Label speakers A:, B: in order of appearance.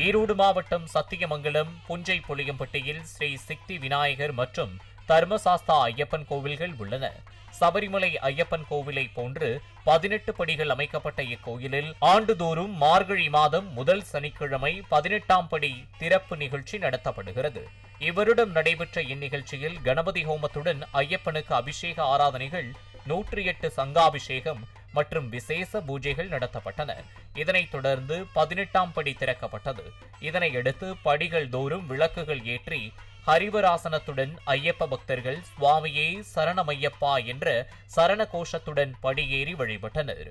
A: ஈரோடு மாவட்டம் சத்தியமங்கலம் புஞ்சை புளியம்பட்டியில் ஸ்ரீ சித்தி விநாயகர் மற்றும் தர்மசாஸ்தா ஐயப்பன் கோவில்கள் உள்ளன. சபரிமலை ஐயப்பன் கோவிலை போன்று 18 படிகள் அமைக்கப்பட்ட இக்கோயிலில் ஆண்டுதோறும் மார்கழி மாதம் முதல் சனிக்கிழமை 18ஆம் படி திறப்பு நிகழ்ச்சி நடத்தப்படுகிறது. இவ்வருடம் நடைபெற்ற இந்நிகழ்ச்சியில் கணபதி ஹோமத்துடன் ஐயப்பனுக்கு அபிஷேக ஆராதனைகள், 108 சங்காபிஷேகம் மற்றும் விசேஷ பூஜைகள் நடத்தப்பட்டன. இதனைத் தொடர்ந்து 18ஆம் படி திறக்கப்பட்டது. இதனையடுத்து படிகள் தோறும் விளக்குகள் ஏற்றி ஹரிவராசனத்துடன் ஐயப்ப பக்தர்கள் சுவாமியே சரணமையப்பா என்ற சரண கோஷத்துடன் படியேறி வழிபட்டனர்.